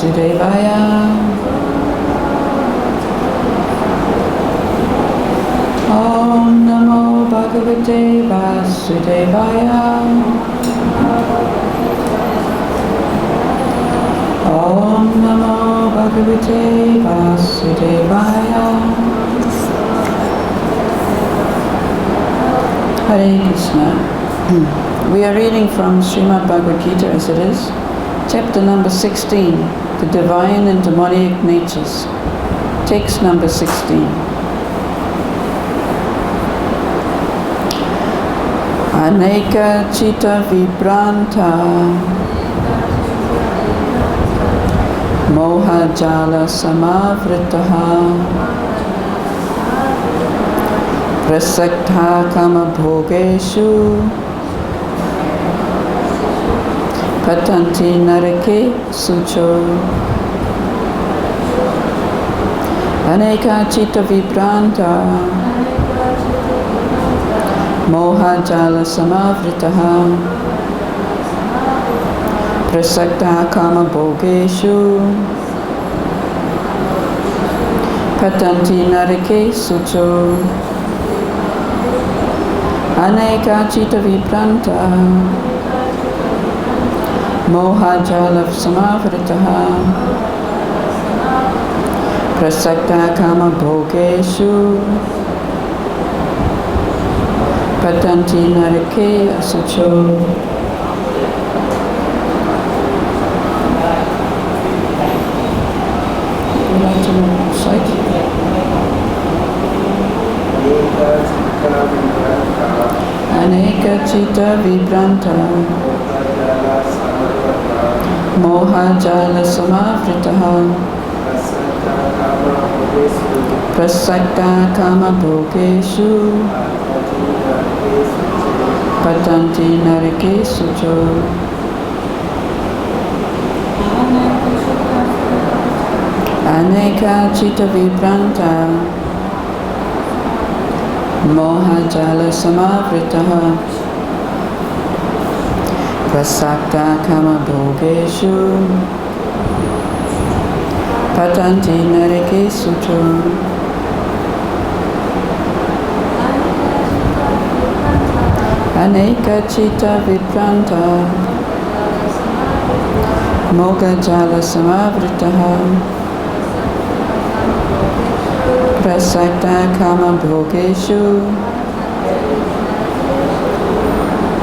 Vasudevaya. Om Namo Bhagavate Vasudevaya. Om Namo Bhagavate Vasudevaya. Hare Krishna. We are reading from Srimad Bhagavad Gita as it is, chapter number 16, the divine and demoniac natures. Text number 16. Aneka Chitta Vibranta Moha Jala Samavritaha Prasakta Kama Bhogeshu Patanti Narake Sucho. Aneka Chitta Vibranta Moha Jala Samavritaha Prasakta Kama Bhogeshu Patanti Narake Sucho. Aneka Chitta Vibranta Moha Jala Samavritaha Prasakta Kama Bhogeshu Patanti Narake Sucho. Would you like to recite? Aneka Chitta Vibranta Moha Jala Samavritaha Prasakta Kama Bhogeshu Patanti Narake Sucho. Aneka Chitta Vibranta Moha Jala Samavritaha Prasakta Kama Bhogeshu Patanti Narake Sucho. Aneka Chitta Vibranta Moha Jala Samavritaha Prasakta Kama Bhogeshu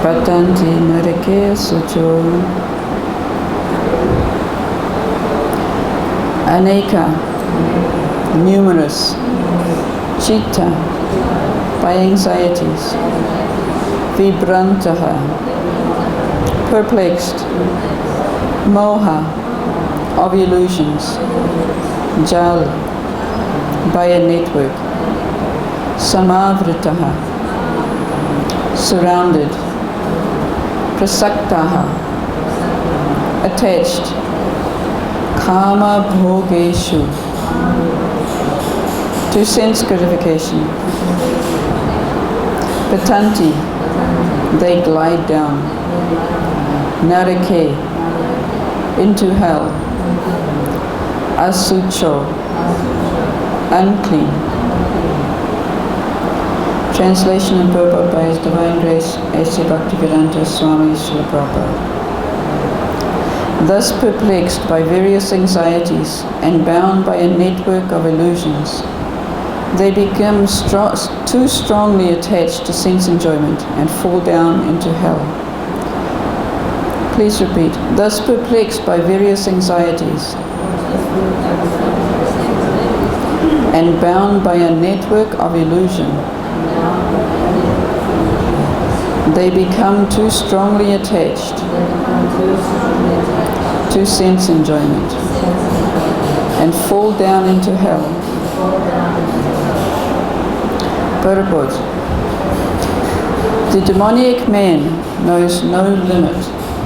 Patanti Narake Sucho. Aneka, numerous, Chitta, by anxieties, Vibrantaha, perplexed, Moha, of illusions, Jal, by a network, Samavritaha, surrounded, Prasaktaha, attached, Kama Bhogeshu, to sense gratification, Patanti, they glide down, Narake, into hell, Asucho, unclean. Translation and purport by His Divine Grace A.C. Bhaktivedanta Swami Srila Prabhupada. Thus perplexed by various anxieties and bound by a network of illusions, they become too strongly attached to sense enjoyment and fall down into hell. Please repeat. Thus perplexed by various anxieties and bound by a network of illusion, they become too strongly attached to sense enjoyment and fall down into hell. Purport. The demoniac man knows no limit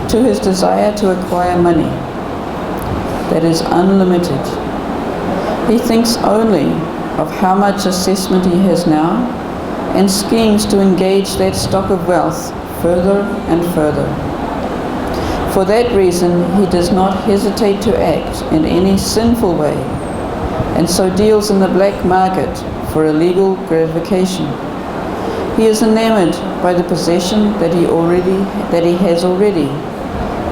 to his desire to acquire money. That is unlimited. He thinks only of how much assessment he has now and schemes to engage that stock of wealth further and further. For that reason, he does not hesitate to act in any sinful way, and so deals in the black market for illegal gratification. He is enamored by the possession that he has already,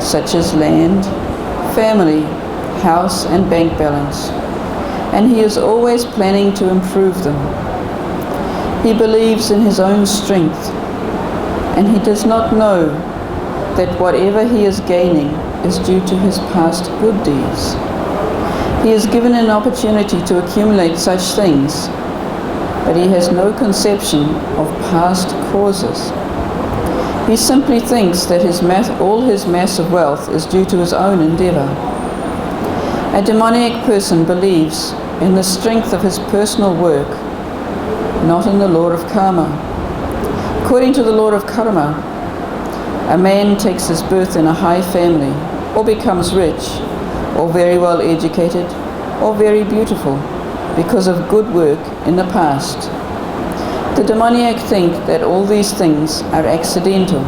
such as land, family, house, and bank balance, and he is always planning to improve them. He believes in his own strength, and he does not know that whatever he is gaining is due to his past good deeds. He is given an opportunity to accumulate such things, but he has no conception of past causes. He simply thinks that all his massive wealth is due to his own endeavor. A demoniac person believes in the strength of his personal work, not in the law of karma. According to the law of karma, a man takes his birth in a high family, or becomes rich, or very well educated, or very beautiful, because of good work in the past. The demoniac think that all these things are accidental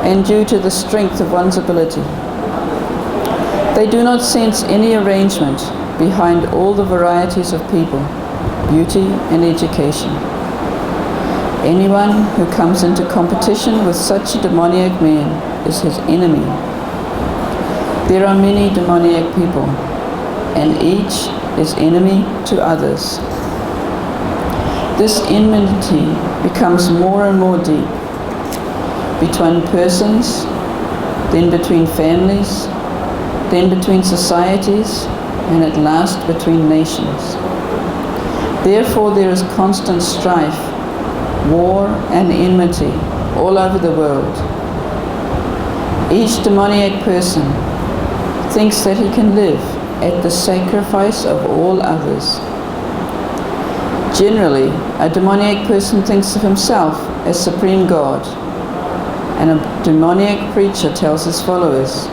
and due to the strength of one's ability. They do not sense any arrangement behind all the varieties of people, beauty and education. Anyone who comes into competition with such a demoniac man is his enemy. There are many demoniac people, and each is enemy to others. This enmity becomes more and more deep, between persons, then between families, then between societies, and at last between nations. Therefore there is constant strife, war and enmity all over the world. Each demoniac person thinks that he can live at the sacrifice of all others. Generally, a demoniac person thinks of himself as Supreme God, and a demoniac preacher tells his followers,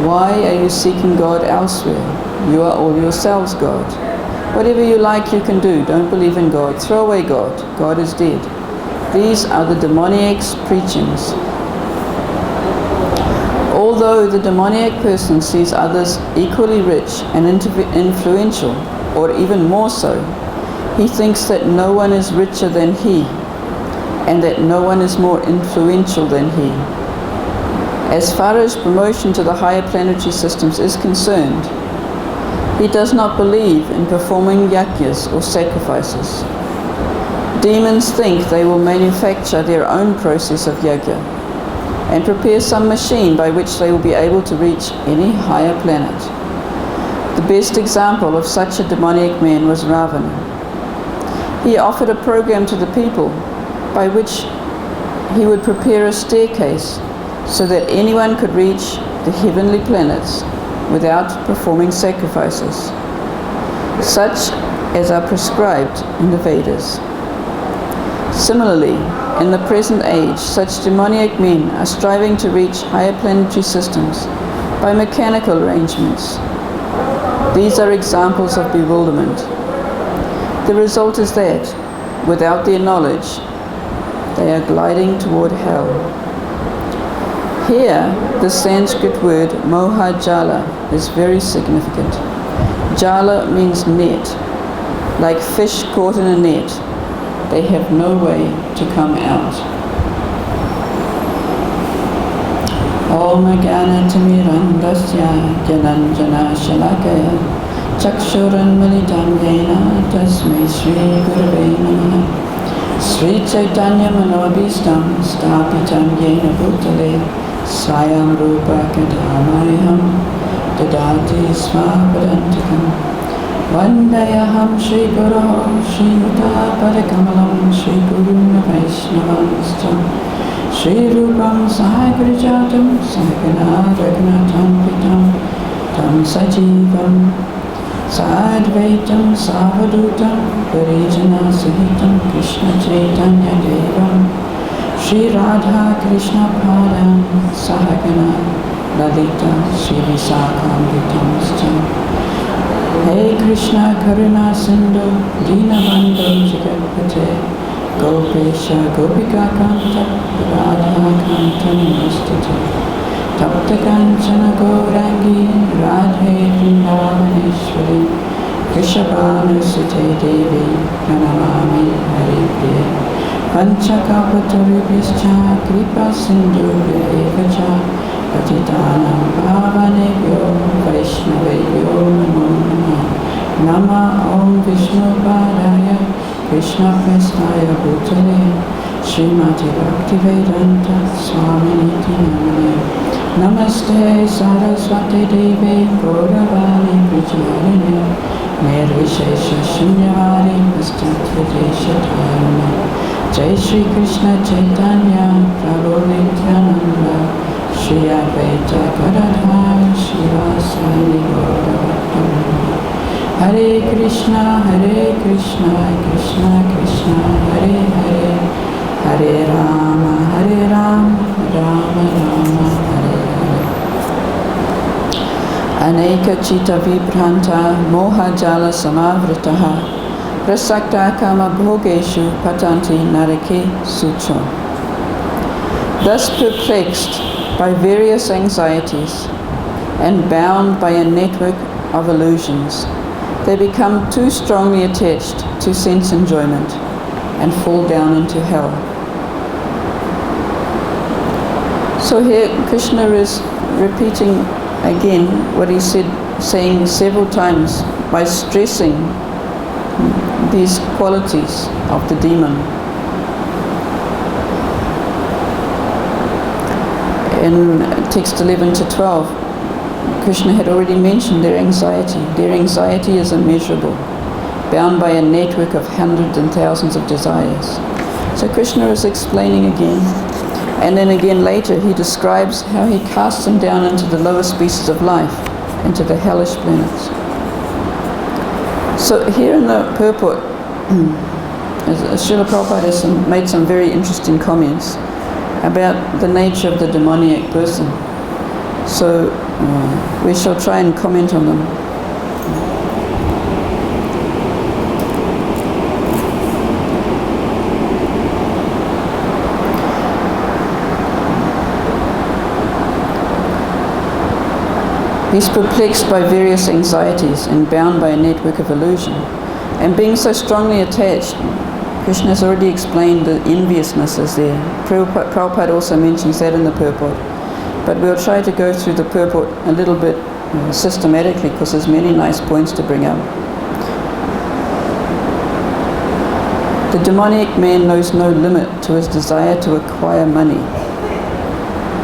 "Why are you seeking God elsewhere? You are all yourselves God. Whatever you like you can do. Don't believe in God. Throw away God. God is dead." These are the demoniac's preachings. Although the demoniac person sees others equally rich and influential, or even more so, he thinks that no one is richer than he, and that no one is more influential than he. As far as promotion to the higher planetary systems is concerned, he does not believe in performing yajnas or sacrifices. Demons think they will manufacture their own process of yajna and prepare some machine by which they will be able to reach any higher planet. The best example of such a demoniac man was Ravana. He offered a program to the people by which he would prepare a staircase so that anyone could reach the heavenly planets without performing sacrifices, such as are prescribed in the Vedas. Similarly, in the present age, such demoniac men are striving to reach higher planetary systems by mechanical arrangements. These are examples of bewilderment. The result is that, without their knowledge, they are gliding toward hell. Here, the Sanskrit word mohajala is very significant. Jala means net, like fish caught in a net. They have no way to come out. Om Jnana Timirandasya Jananjana Shalakaya Chakshuranmilitam Yena Tasmai Shri Gurave Namaha Sri Chaitanya Manobhistam Stapitam Yena Bhutale Swayam Rupa Kadamayam Dadati Svapadantikam Vandayaham Shri Guru Shri Muta Padakamalam Shri Guru Vaishnavanstam Shri Rupam Sahagrijatam Sahagana Raghunatam Pitam Tam Sajivam Sadvaitam Savadutam Parijana Sahitam Krishna Chaitanya Devam Shri Radha Krishna Padam Sahagana Lalita Shri Visakham Hey Krishna Karuna Sindhu Dinabandhu Jagapate Gopesha Gopika Kanta Radha Kanta Namaste Tapta Kanchana Gaurangi Radhe Vrindavaneshwari Krishabhanusute Devi Pranamami Haripriya Panchakapatarubhyascha Kripa Sindhubhya Evacha Patitanam Pavanebhyo Vaishnavebhyo Namo Namah Nama Om Vishnu Padaya Krishna Prasnaya Bhutale Srimati Bhaktivedanta Swaminiti Namane Namaste Saraswati Devi Gauravani Pracharine Nirvishesha Shunyavadi Pastatvideshatayana Jai Shri Krishna Chaitanya Prabhu Nityananda Shri Advaita Gadadhar Shivasani Gauravani Hare Krishna Krishna Krishna Hare Hare Hare Rama Rama Rama Hare Hare Aneka Chita Vibhranta Moha Jala Samavritaha Prasakta Kama Bhogeshu Patanti Narake Sucho. Thus perplexed by various anxieties and bound by a network of illusions, they become too strongly attached to sense enjoyment and fall down into hell. So here Krishna is repeating again what he saying several times by stressing these qualities of the demon. In text 11 to 12, Krishna had already mentioned their anxiety. Their anxiety is immeasurable, bound by a network of hundreds and thousands of desires. So Krishna is explaining again, and then again later he describes how he casts them down into the lower species of life, into the hellish planets. So here in the purport, Srila Prabhupada has made some very interesting comments about the nature of the demoniac person. So we shall try and comment on them. He's perplexed by various anxieties and bound by a network of illusion. And being so strongly attached, Krishna has already explained the enviousness is there. Prabhupada also mentions that in the purport. But we'll try to go through the purport a little bit systematically, because there's many nice points to bring up. The demoniac man knows no limit to his desire to acquire money.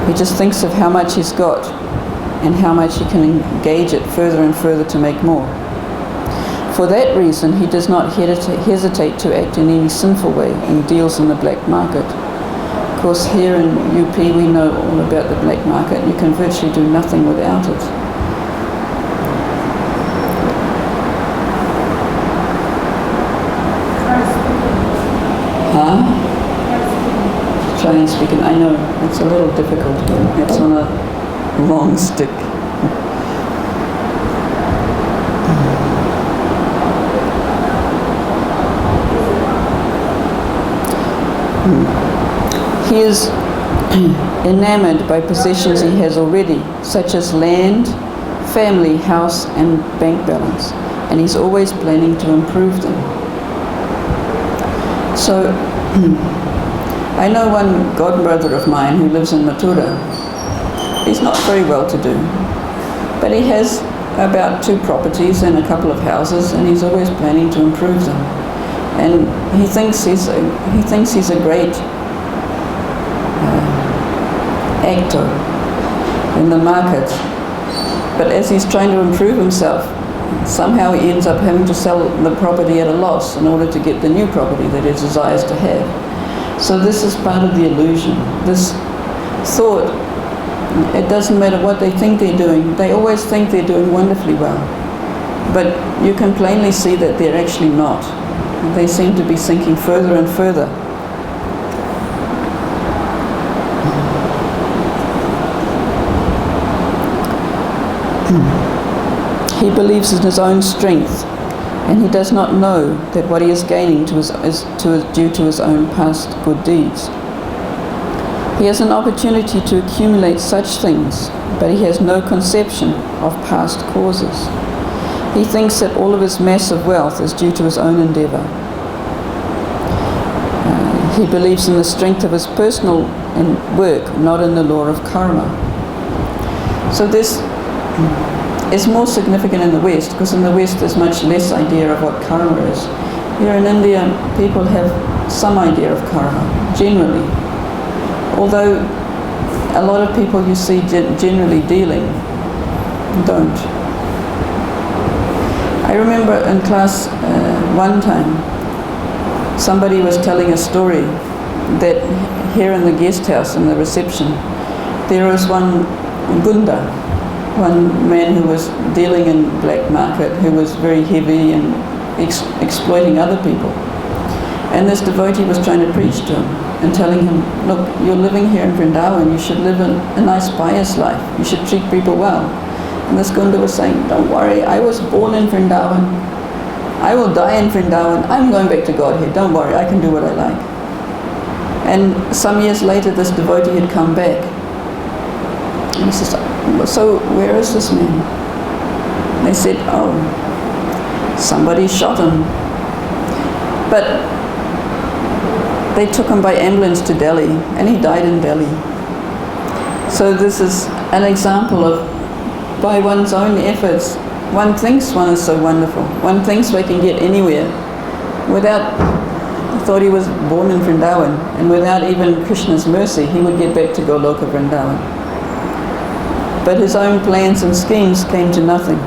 He just thinks of how much he's got and how much he can engage it further and further to make more. For that reason, he does not hesitate to act in any sinful way and deals in the black market. Of course, here in UP we know all about the black market. You can virtually do nothing without it. Huh? Try and speak it. I know, it's a little difficult. It's on a long stick. He is enamored by possessions he has already, such as land, family, house, and bank balance, and he's always planning to improve them. So, I know one godbrother of mine who lives in Mathura. He's not very well to do, but he has about 2 properties and a couple of houses, and he's always planning to improve them. And he thinks he's a great actor in the market. But as he's trying to improve himself, somehow he ends up having to sell the property at a loss in order to get the new property that he desires to have. So this is part of the illusion. This thought, it doesn't matter what they think they're doing. They always think they're doing wonderfully well. But you can plainly see that they're actually not. They seem to be sinking further and further. He believes in his own strength, and he does not know that what he is gaining is due to his own past good deeds. He has an opportunity to accumulate such things, but he has no conception of past causes. He thinks that all of his mass of wealth is due to his own endeavor. He believes in the strength of his personal work, not in the law of karma. So this is more significant in the West, because in the West there's much less idea of what karma is. Here in India, people have some idea of karma, generally. Although a lot of people you see generally dealing don't. I remember in class one time, somebody was telling a story that here in the guest house, in the reception, there was one gunda, one man who was dealing in black market, who was very heavy and exploiting other people. And this devotee was trying to preach to him and telling him, look, you're living here in Vrindavan, you should live a nice pious life, you should treat people well. And this gunda was saying, don't worry, I was born in Vrindavan, I will die in Vrindavan, I'm going back to Godhead, don't worry, I can do what I like. And some years later this devotee had come back. And he says, so where is this man? They said, oh, somebody shot him. But they took him by ambulance to Delhi, and he died in Delhi. So this is an example of, by one's own efforts, one thinks one is so wonderful. One thinks they can get anywhere without, thought he was born in Vrindavan, and without even Krishna's mercy, he would get back to Goloka Vrindavan. But his own plans and schemes came to nothing.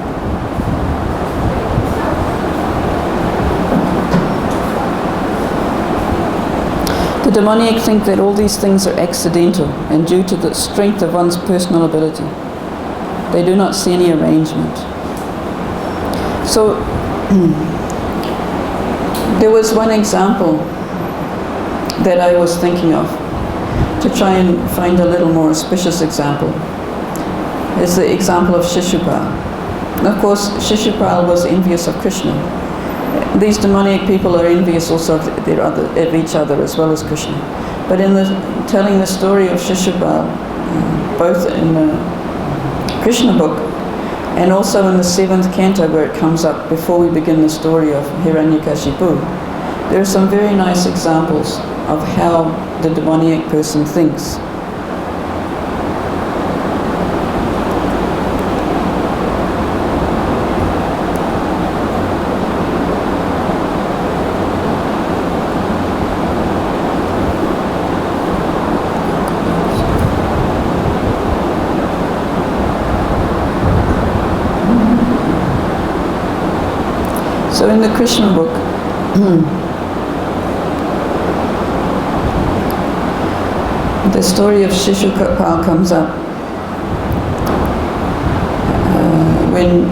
The demoniac think that all these things are accidental and due to the strength of one's personal ability. They do not see any arrangement. So, there was one example that I was thinking of to try and find a little more auspicious example. It's the example of Shishupal. And of course, Shishupal was envious of Krishna. These demoniac people are envious also of each other as well as Krishna. But in telling the story of Shishupal, both in the Krishna book and also in the 7th canto where it comes up before we begin the story of Hiranyakashipu, there are some very nice examples of how the demoniac person thinks. So in the Krishna book, the story of Shishupal comes up when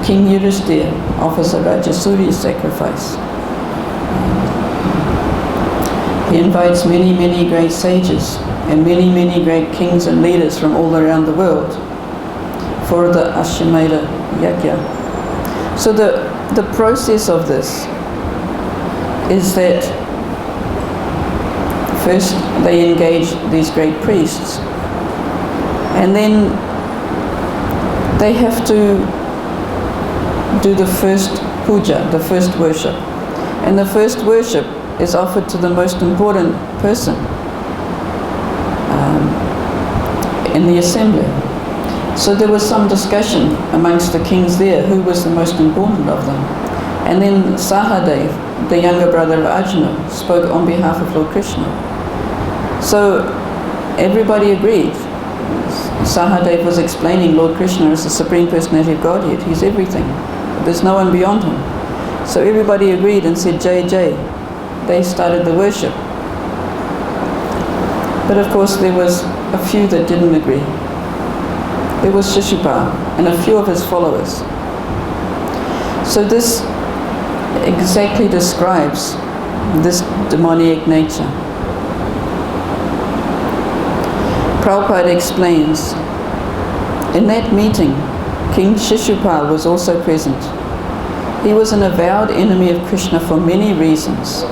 King Yudhishthira offers a Rajasuri sacrifice. He invites many, many great sages and many, many great kings and leaders from all around the world for the Ashwamedha Yajna. So the process of this is that first they engage these great priests, and then they have to do the first puja, the first worship. And the first worship is offered to the most important person in the assembly. So there was some discussion amongst the kings there who was the most important of them. And then Sahadev, the younger brother of Arjuna, spoke on behalf of Lord Krishna. So everybody agreed. Sahadev was explaining Lord Krishna as the Supreme Personality of Godhead. He's everything. There's no one beyond him. So everybody agreed and said, Jai Jai. They started the worship. But of course there was a few that didn't agree. There was Shishupal and a few of his followers. So this exactly describes this demoniac nature. Prabhupada explains, in that meeting, King Shishupal was also present. He was an avowed enemy of Krishna for many reasons.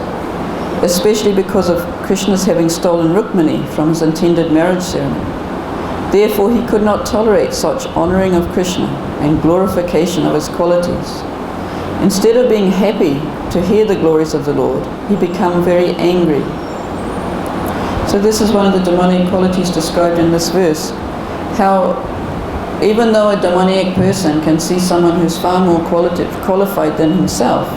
especially because of Krishna's having stolen Rukmini from his intended marriage ceremony. Therefore, he could not tolerate such honouring of Krishna and glorification of his qualities. Instead of being happy to hear the glories of the Lord, he became very angry. So this is one of the demonic qualities described in this verse, how even though a demoniac person can see someone who's far more qualified than himself,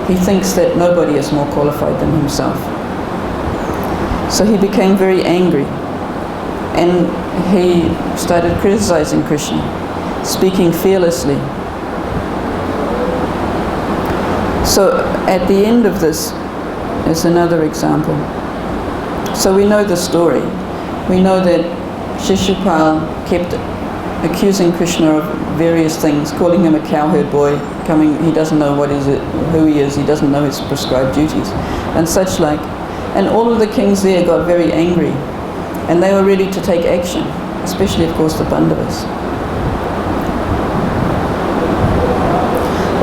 he thinks that nobody is more qualified than himself. So he became very angry, and he started criticizing Krishna, speaking fearlessly. So at the end of this is another example. So we know the story. We know that Shishupal kept accusing Krishna of various things, calling him a cowherd boy, he doesn't know who he is, he doesn't know his prescribed duties, and such like. And all of the kings there got very angry, and they were ready to take action, especially, of course, the Pandavas.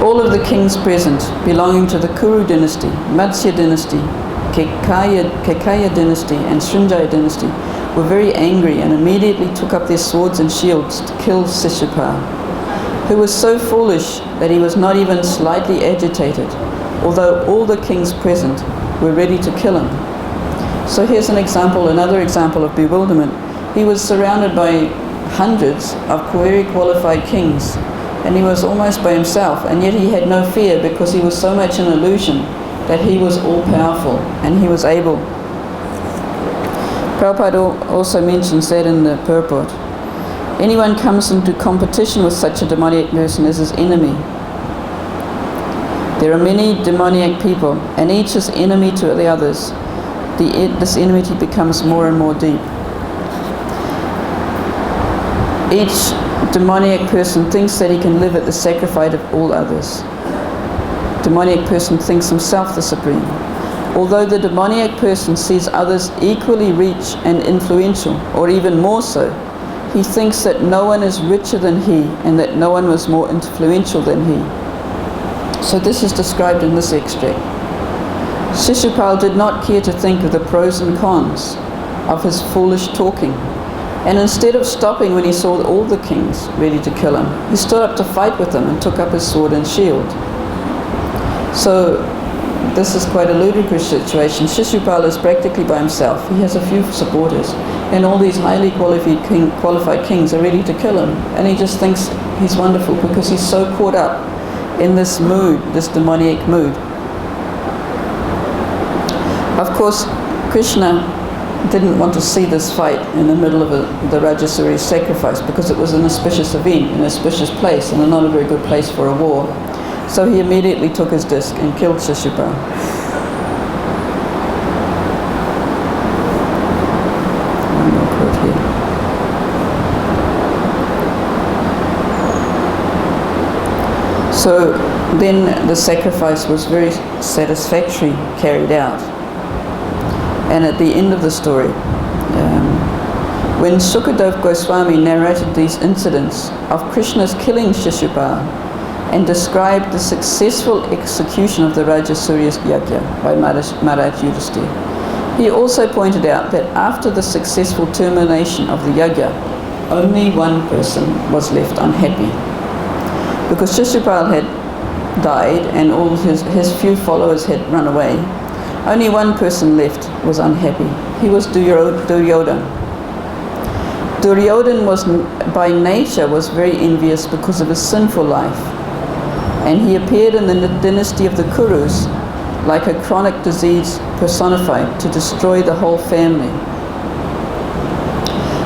All of the kings present, belonging to the Kuru dynasty, Matsya dynasty, Kekaya dynasty, and Srinjaya dynasty, were very angry and immediately took up their swords and shields to kill Shishupal, who was so foolish that he was not even slightly agitated, although all the kings present were ready to kill him. So here's another example of bewilderment. He was surrounded by hundreds of very qualified kings, and he was almost by himself, and yet he had no fear because he was so much an illusion that he was all-powerful and he was able. Prabhupada also mentions that in the purport. Anyone comes into competition with such a demoniac person is his enemy. There are many demoniac people, and each is enemy to the others. This enmity becomes more and more deep. Each demoniac person thinks that he can live at the sacrifice of all others. Demoniac person thinks himself the supreme. Although the demoniac person sees others equally rich and influential, or even more so, he thinks that no one is richer than he and that no one was more influential than he. So this is described in this extract. Shishupal did not care to think of the pros and cons of his foolish talking, and instead of stopping when he saw all the kings ready to kill him, he stood up to fight with them and took up his sword and shield. So this is quite a ludicrous situation. Shishupal is practically by himself. He has a few supporters, and all these highly qualified kings are ready to kill him, and he just thinks he's wonderful because he's so caught up in this mood, this demoniac mood. Of course, Krishna didn't want to see this fight in the middle of the Rajasuri's sacrifice because it was an auspicious event, an auspicious place, and not a very good place for a war. So he immediately took his disc and killed Shishupal. One more quote here. So then the sacrifice was very satisfactorily carried out. And at the end of the story, when Shukadev Goswami narrated these incidents of Krishna's killing Shishupal and described the successful execution of the Rajasuriya's yajna by Maharaj Yudhisthira, he also pointed out that after the successful termination of the yajna, only one person was left unhappy. Because Shishupal had died and all his few followers had run away, only one person left was unhappy. He was Duryodhana. Duryodhana was by nature was very envious because of his sinful life, and he appeared in the dynasty of the Kurus like a chronic disease personified to destroy the whole family.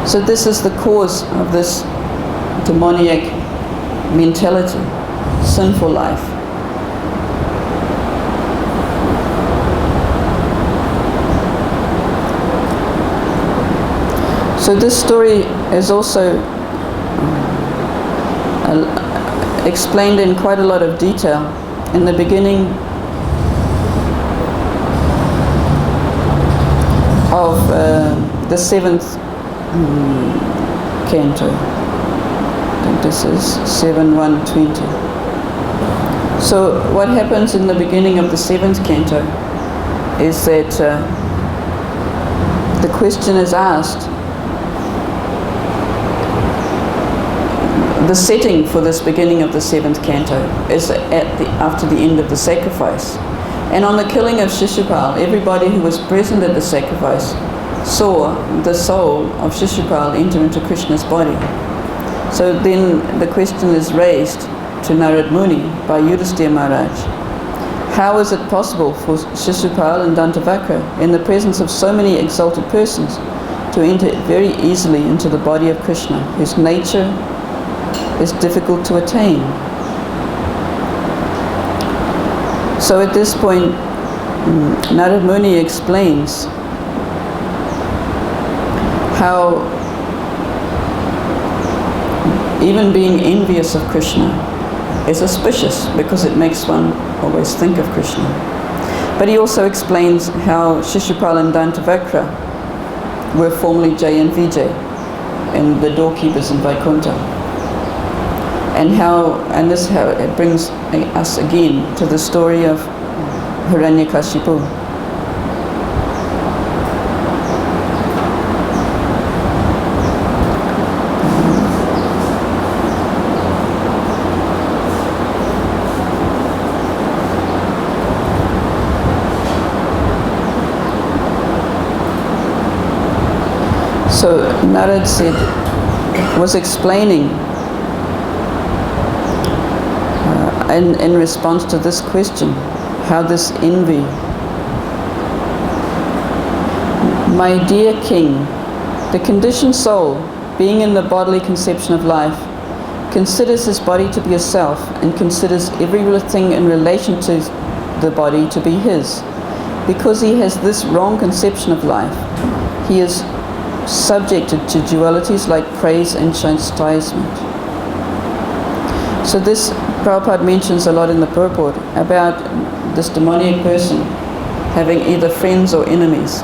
So this is the cause of this demoniac mentality, sinful life. So this story is also explained in quite a lot of detail in the beginning of the 7th canto. I think this is 7.1.20. So what happens in the beginning of the 7th canto is that the question is asked, the setting for this beginning of the 7th canto is after the end of the sacrifice. And on the killing of Shishupal, everybody who was present at the sacrifice saw the soul of Shishupal enter into Krishna's body. So then the question is raised to Narad Muni by Yudhisthira Maharaj. How is it possible for Shishupal and Dantavakra, in the presence of so many exalted persons, to enter very easily into the body of Krishna, whose nature is difficult to attain? So at this point, Narad Muni explains how even being envious of Krishna is auspicious, because it makes one always think of Krishna. But he also explains how Shishupal and Dantavakra were formerly Jay and Vijay, and the doorkeepers in Vaikuntha. And this how it brings us again to the story of Hiranyakashipu. So Narad was explaining in response to this question, how this envy. My dear king, the conditioned soul, being in the bodily conception of life, considers his body to be a self, and considers every thing in relation to the body to be his. Because he has this wrong conception of life, he is subjected to dualities like praise and chastisement. So this Prabhupada mentions a lot in the purport about this demoniac person having either friends or enemies.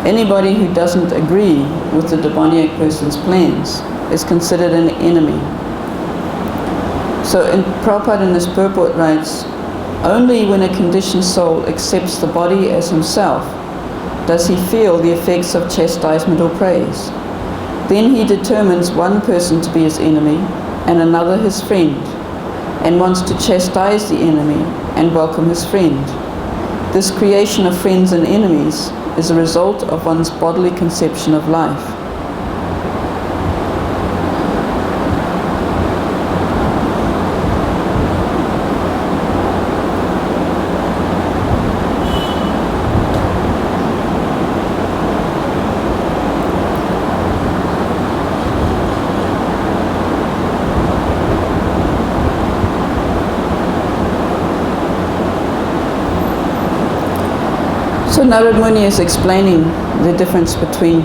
Anybody who doesn't agree with the demoniac person's plans is considered an enemy. So Prabhupada in this purport writes, only when a conditioned soul accepts the body as himself does he feel the effects of chastisement or praise. Then he determines one person to be his enemy and another his friend, and wants to chastise the enemy and welcome his friend. This creation of friends and enemies is a result of one's bodily conception of life. So Narad Muni is explaining the difference between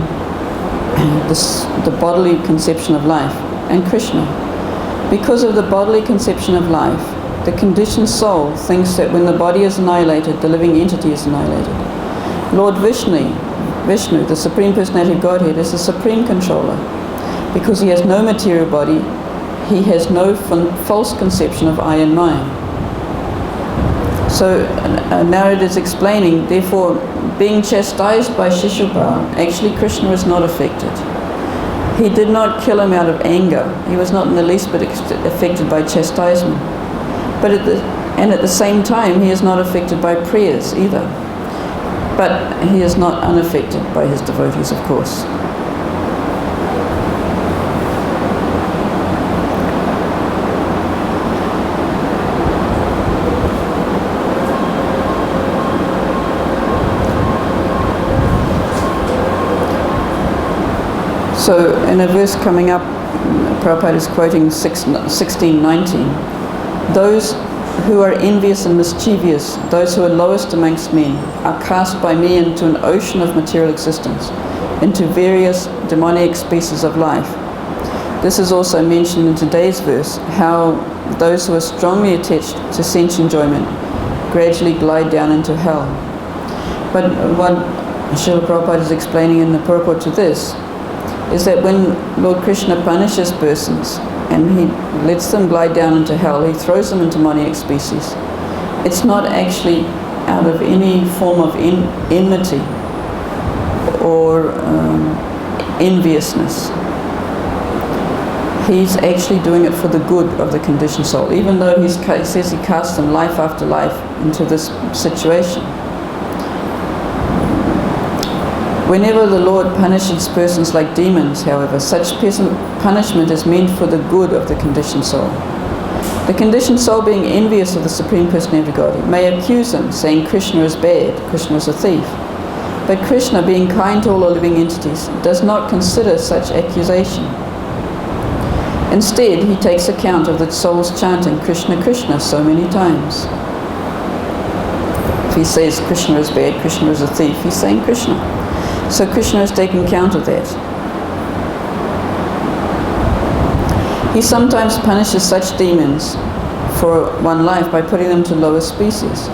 the bodily conception of life and Krishna. Because of the bodily conception of life, the conditioned soul thinks that when the body is annihilated, the living entity is annihilated. Lord Vishnu, the Supreme Personality of Godhead, is the supreme controller. Because he has no material body, he has no false conception of I and mine. So Narad is explaining, therefore, being chastised by Shishupal, actually Krishna was not affected. He did not kill him out of anger. He was not in the least bit affected by chastisement. But at the same time, he is not affected by prayers either. But he is not unaffected by his devotees, of course. So in a verse coming up, Prabhupada is quoting 16:19. Those who are envious and mischievous, those who are lowest amongst men, are cast by me into an ocean of material existence, into various demoniac species of life. This is also mentioned in today's verse, how those who are strongly attached to sense enjoyment gradually glide down into hell. But what Srila Prabhupada is explaining in the purport to this is that when Lord Krishna punishes persons and he lets them glide down into hell, he throws them into demoniac species, it's not actually out of any form of enmity or enviousness. He's actually doing it for the good of the conditioned soul, even though he says he casts them life after life into this situation. Whenever the Lord punishes persons like demons, however, such punishment is meant for the good of the conditioned soul. The conditioned soul, being envious of the Supreme Personality of Godhead, may accuse him, saying Krishna is bad, Krishna is a thief. But Krishna, being kind to all living entities, does not consider such accusation. Instead, he takes account of the soul's chanting Krishna, Krishna so many times. If he says Krishna is bad, Krishna is a thief, he's saying Krishna. So Krishna is taking account of that. He sometimes punishes such demons for one life by putting them to lower species.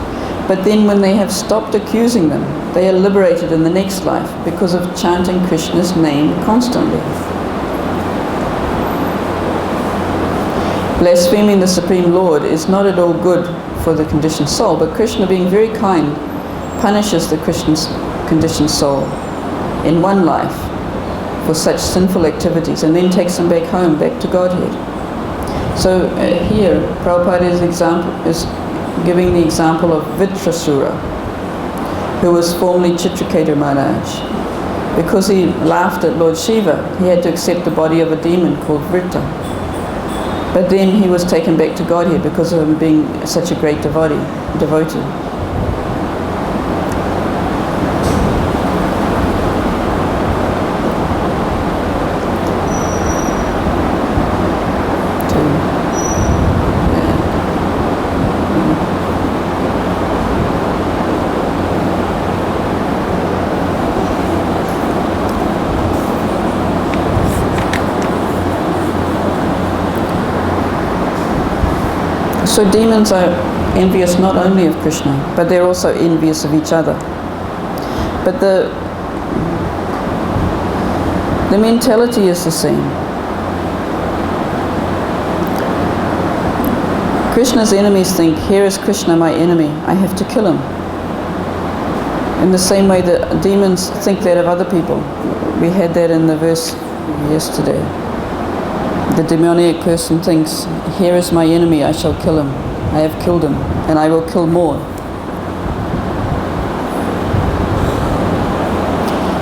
But then when they have stopped accusing them, they are liberated in the next life because of chanting Krishna's name constantly. Blaspheming the Supreme Lord is not at all good for the conditioned soul, but Krishna, being very kind, punishes the conditioned soul in one life for such sinful activities and then takes them back home, back to Godhead. So here, Prabhupada is giving the example of Vitrasura, who was formerly Chitraketu Maharaj. Because he laughed at Lord Shiva, he had to accept the body of a demon called Vrita. But then he was taken back to Godhead because of him being such a great devotee. So demons are envious not only of Krishna, but they're also envious of each other. But the mentality is the same. Krishna's enemies think, here is Krishna, my enemy, I have to kill him. In the same way that demons think that of other people. We had that in the verse yesterday. The demoniac person thinks, here is my enemy, I shall kill him. I have killed him, and I will kill more.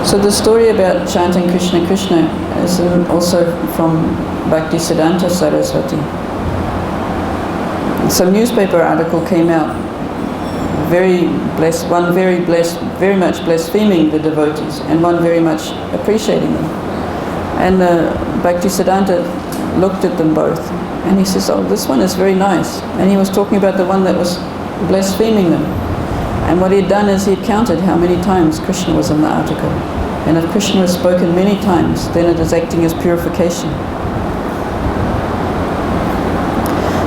So the story about chanting Krishna, Krishna is also from Bhaktisiddhanta Saraswati. Some newspaper article came out, very much blaspheming the devotees, and one very much appreciating them. And Bhaktisiddhanta looked at them both, and he says, oh, this one is very nice. And he was talking about the one that was blaspheming them. And what he had done is he had counted how many times Krishna was in the article. And if Krishna has spoken many times, then it is acting as purification.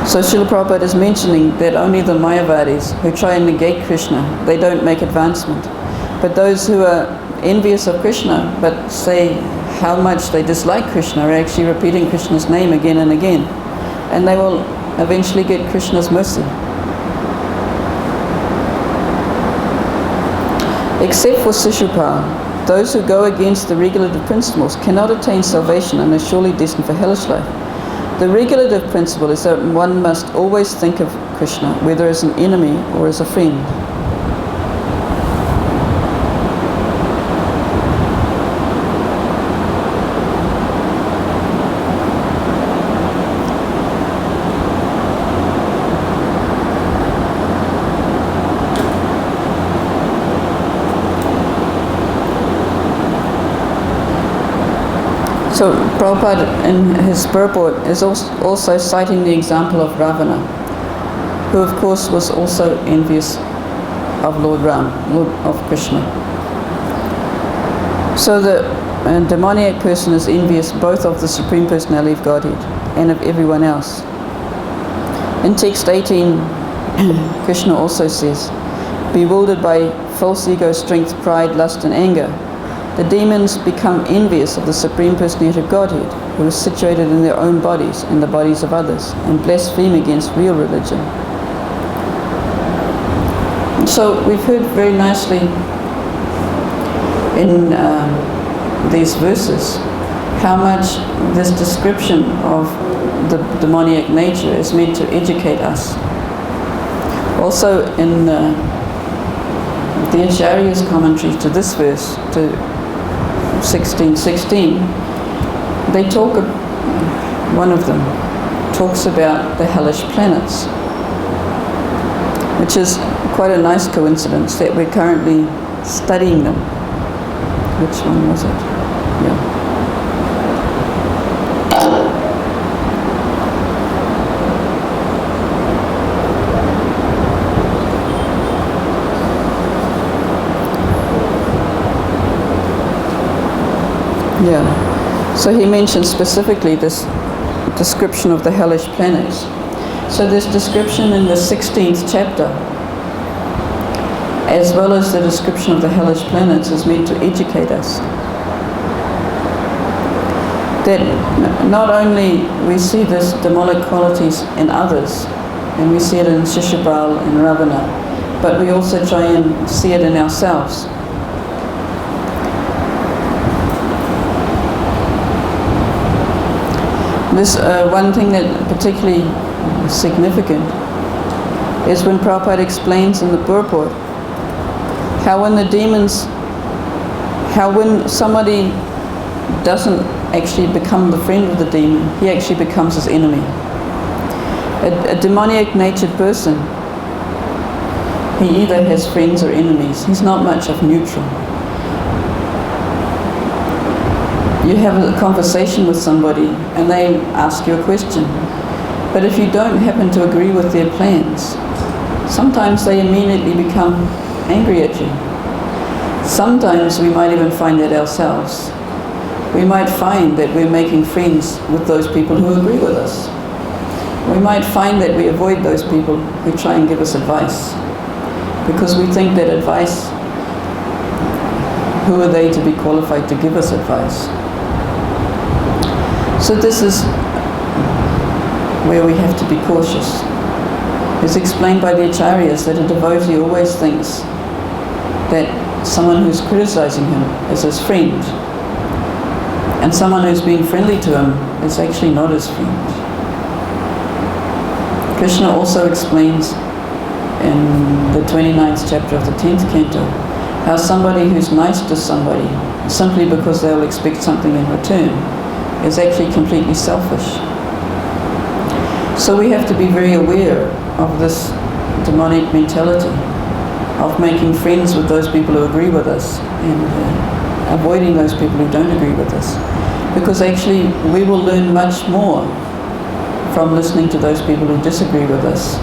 So Srila Prabhupada is mentioning that only the Mayavadis who try and negate Krishna, they don't make advancement. But those who are envious of Krishna but say how much they dislike Krishna are actually repeating Krishna's name again and again. And they will eventually get Krishna's mercy. Except for Shishupal, those who go against the regulative principles cannot attain salvation and are surely destined for hellish life. The regulative principle is that one must always think of Krishna, whether as an enemy or as a friend. So Prabhupada in his purport is also citing the example of Ravana, who of course was also envious of Lord Ram, of Krishna. So the demoniac person is envious both of the Supreme Personality of Godhead and of everyone else. In text 18, Krishna also says, bewildered by false ego, strength, pride, lust and anger, the demons become envious of the Supreme Personality of Godhead, who is situated in their own bodies and the bodies of others, and blaspheme against real religion. So we've heard very nicely in these verses how much this description of the demoniac nature is meant to educate us. Also in the Acharya's commentary to this verse, to 16:16, they talk, one of them talks about the hellish planets, which is quite a nice coincidence that we're currently studying them. Which one was it? Yeah. Yeah. So he mentions specifically this description of the hellish planets. So this description in the 16th chapter, as well as the description of the hellish planets, is meant to educate us. That not only we see this demonic qualities in others, and we see it in Shishabal and Ravana, but we also try and see it in ourselves. This one thing that particularly significant is when Prabhupada explains in the purport how when the demons, how when somebody doesn't actually become the friend of the demon, he actually becomes his enemy. A demoniac natured person, he either has friends or enemies. He's not much of neutral. You have a conversation with somebody and they ask you a question, but if you don't happen to agree with their plans, sometimes they immediately become angry at you. Sometimes we might even find that ourselves. We might find that we're making friends with those people who agree with us. We might find that we avoid those people who try and give us advice, because we think that advice, who are they to be qualified to give us advice? So this is where we have to be cautious. It's explained by the Acharyas that a devotee always thinks that someone who's criticizing him is his friend, and someone who's being friendly to him is actually not his friend. Krishna also explains in the 29th chapter of the 10th canto how somebody who's nice to somebody simply because they'll expect something in return is actually completely selfish. So we have to be very aware of this demonic mentality of making friends with those people who agree with us and avoiding those people who don't agree with us. Because actually we will learn much more from listening to those people who disagree with us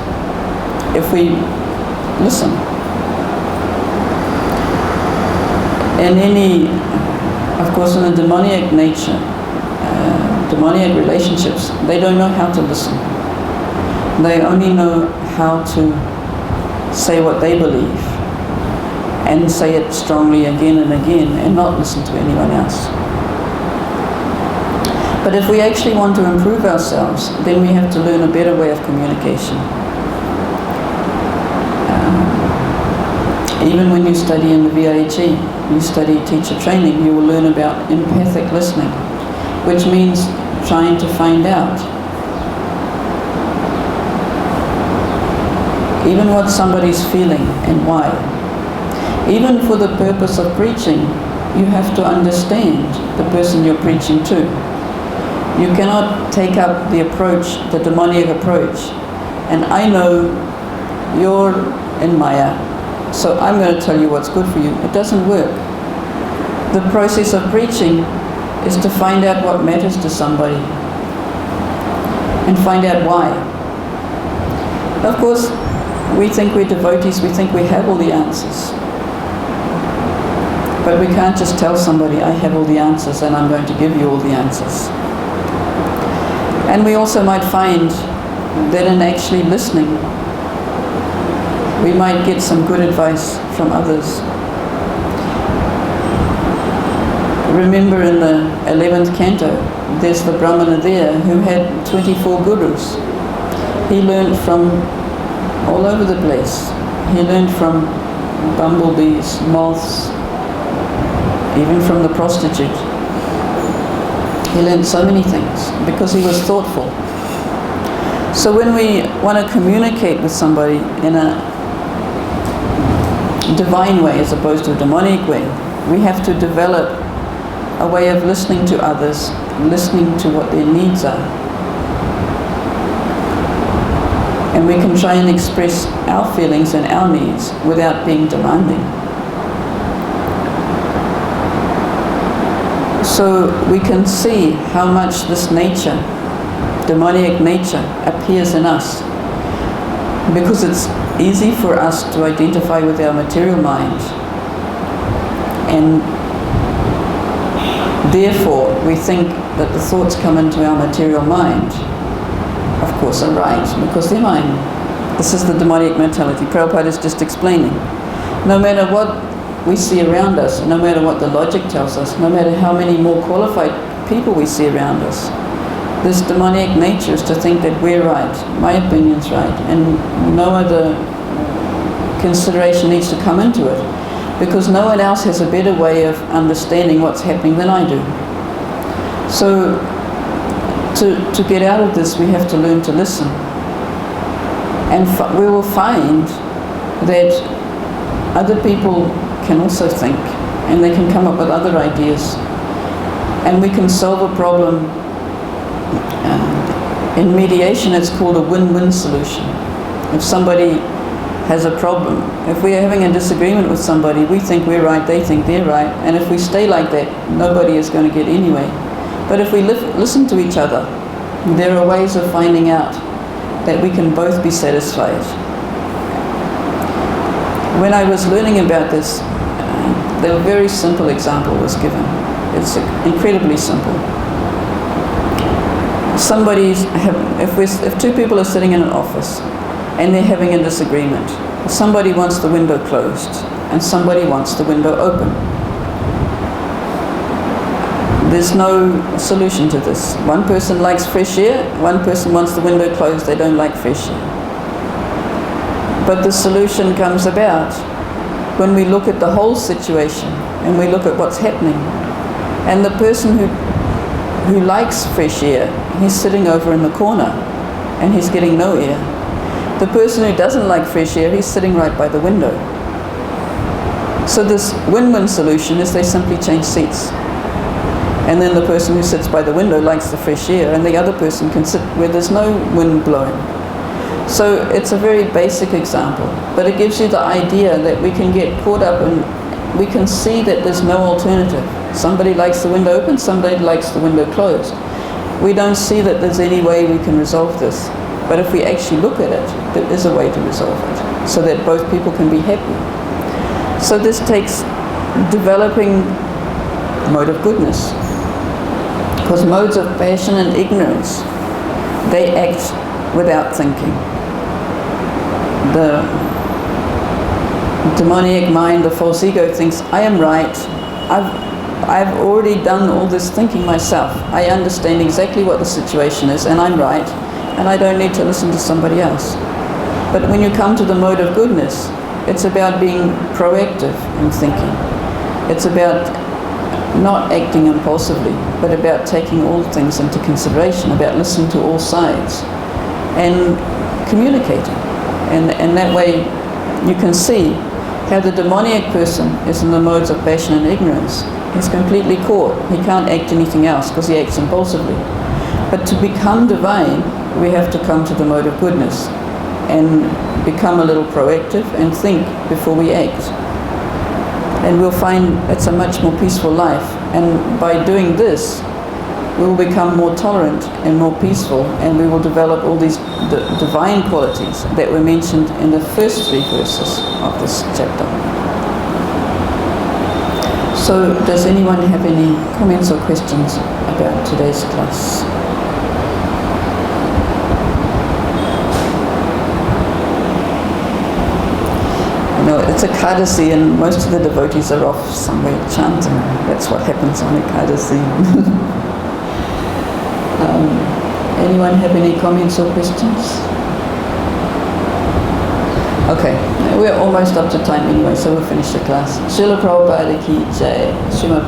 if we listen. In any, of course, in the demoniac nature, demoniac relationships, they don't know how to listen. They only know how to say what they believe and say it strongly again and again and not listen to anyone else. But if we actually want to improve ourselves, then we have to learn a better way of communication. Even when you study in the VIHE, you study teacher training, you will learn about empathic listening, which means trying to find out even what somebody's feeling and why. Even for the purpose of preaching, you have to understand the person you're preaching to. You cannot take up the approach, the demoniac approach, and I know you're in Maya, so I'm going to tell you what's good for you. It doesn't work. The process of preaching is to find out what matters to somebody and find out why. Of course, we think we're devotees, we think we have all the answers. But we can't just tell somebody, I have all the answers and I'm going to give you all the answers. And we also might find that in actually listening, we might get some good advice from others. Remember in the 11th canto, there's the Brahmana there who had 24 gurus. He learned from all over the place. He learned from bumblebees, moths, even from the prostitute. He learned so many things because he was thoughtful. So when we want to communicate with somebody in a divine way as opposed to a demonic way, we have to develop a way of listening to others, listening to what their needs are. And we can try and express our feelings and our needs without being demanding. So we can see how much this nature, demonic nature, appears in us, because it's easy for us to identify with our material mind, and therefore we think that the thoughts come into our material mind, of course, are right, because they're mine. This is the demonic mentality. Prabhupada is just explaining. No matter what we see around us, no matter what the logic tells us, no matter how many more qualified people we see around us, this demonic nature is to think that we're right, my opinion's right, and no other consideration needs to come into it, because no one else has a better way of understanding what's happening than I do. So to get out of this, we have to learn to listen. And we will find that other people can also think, and they can come up with other ideas, and we can solve a problem. In mediation, it's called a win-win solution. If somebody has a problem, if we are having a disagreement with somebody, we think we're right, they think they're right, and if we stay like that, nobody is going to get anyway. But if we listen to each other, there are ways of finding out that we can both be satisfied. When I was learning about this, a very simple example was given. It's incredibly simple. If two people are sitting in an office and they're having a disagreement, somebody wants the window closed and somebody wants the window open. There's no solution to this. One person likes fresh air, one person wants the window closed, they don't like fresh air. But the solution comes about when we look at the whole situation and we look at what's happening. And the person who likes fresh air, he's sitting over in the corner and he's getting no air. The person who doesn't like fresh air, he's sitting right by the window. So this win-win solution is they simply change seats. And then the person who sits by the window likes the fresh air, and the other person can sit where there's no wind blowing. So it's a very basic example, but it gives you the idea that we can get caught up and we can see that there's no alternative. Somebody likes the window open, somebody likes the window closed. We don't see that there's any way we can resolve this. But if we actually look at it, there is a way to resolve it, so that both people can be happy. So this takes developing mode of goodness. Because modes of passion and ignorance, they act without thinking. The demoniac mind, the false ego, thinks, I am right, I've already done all this thinking myself. I understand exactly what the situation is, and I'm right, and I don't need to listen to somebody else. But when you come to the mode of goodness, it's about being proactive in thinking. It's about not acting impulsively, but about taking all things into consideration, about listening to all sides and communicating. And that way you can see how the demoniac person is in the modes of passion and ignorance. He's completely caught. He can't act anything else because he acts impulsively. But to become divine, we have to come to the mode of goodness and become a little proactive and think before we act. And we'll find it's a much more peaceful life. And by doing this, we will become more tolerant and more peaceful, and we will develop all these divine qualities that were mentioned in the first 3 verses of this chapter. So, does anyone have any comments or questions about today's class? No, it's Ekadasi, and most of the devotees are off somewhere chanting. That's what happens on Ekadasi. Anyone have any comments or questions? Okay, we're almost up to time anyway, so we'll finish the class. Srila Prabhupada ki jai. Srimad